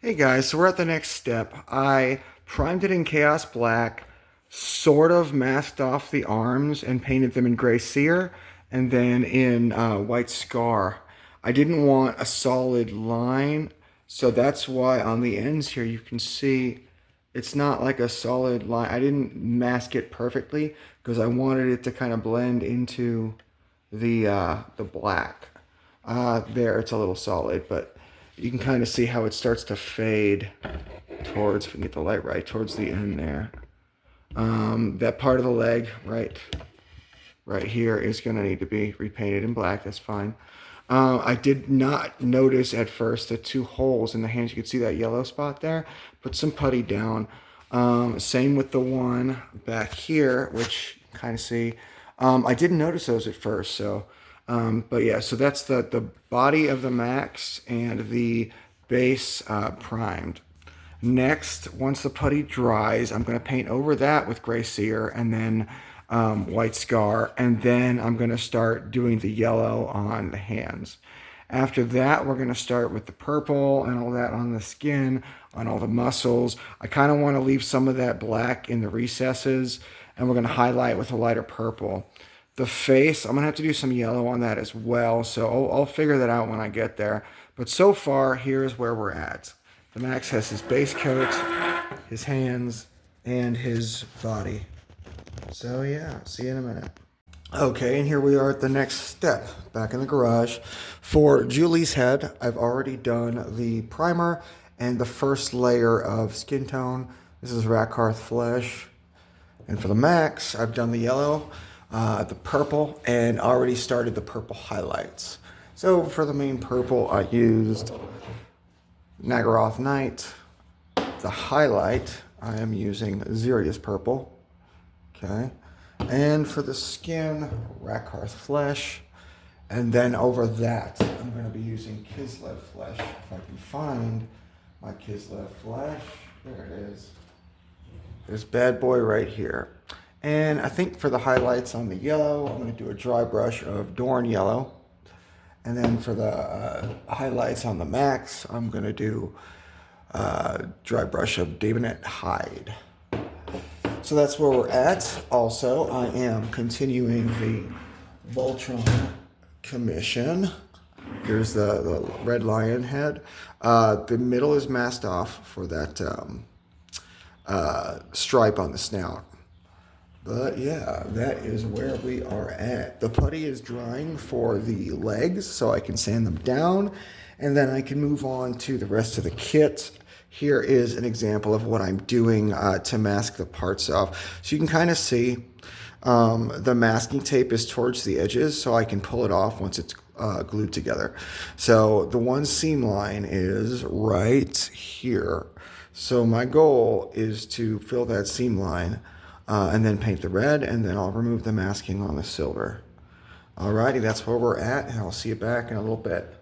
Hey guys, so we're at the next step. I primed it in Chaos Black, sort of masked off the arms and painted them in Gray Sear, and then in White Scar. I didn't want a solid line, so that's why on the ends here you can see it's not like a solid line. I didn't mask it perfectly because I wanted it to kind of blend into the black. There, it's a little solid, but you can kind of see how it starts to fade towards, if we can get the light right, towards the end there. That part of the leg, right here, is going to need to be repainted in black. That's fine. I did not notice at first the two holes in the hands. You can see that yellow spot there. Put some putty down. Same with the one back here, which you kind of see. I didn't notice those at first, so... but yeah, so that's the body of the Maxx and the base primed. Next, once the putty dries, I'm going to paint over that with Gray Sear and then White Scar, and then I'm going to start doing the yellow on the hands. After that, we're going to start with the purple and all that on the skin, on all the muscles. I kind of want to leave some of that black in the recesses, and we're going to highlight with a lighter purple. The face, I'm going to have to do some yellow on that as well, so I'll figure that out when I get there. But so far, here's where we're at. The Maxx has his base coat, his hands, and his body. So yeah, see you in a minute. Okay, and here we are at the next step, back in the garage. For Julie's head, I've already done the primer and the first layer of skin tone. This is Rakarth Flesh. And for the Maxx, I've done the yellow, the purple, and already started the purple highlights. So for the main purple, I used Nagaroth Night. The highlight, I am using Xerius Purple. Okay. And for the skin, Rakarth Flesh. And then over that, I'm going to be using Kislev Flesh. If I can find my Kislev Flesh. There it is. This bad boy right here. And I think for the highlights on the yellow, I'm going to do a dry brush of Dorn Yellow. And then for the highlights on the Maxx, I'm going to do dry brush of Dabonet Hide. So that's where we're at. Also, I am continuing the Voltron commission. Here's the red lion head. The middle is masked off for that stripe on the snout. But yeah, that is where we are at. The putty is drying for the legs, so I can sand them down, and then I can move on to the rest of the kit. Here is an example of what I'm doing to mask the parts off. So you can kind of see the masking tape is towards the edges, so I can pull it off once it's glued together. So the one seam line is right here. So my goal is to fill that seam line and then paint the red, and then I'll remove the masking on the silver. Alrighty, that's where we're at, and I'll see you back in a little bit.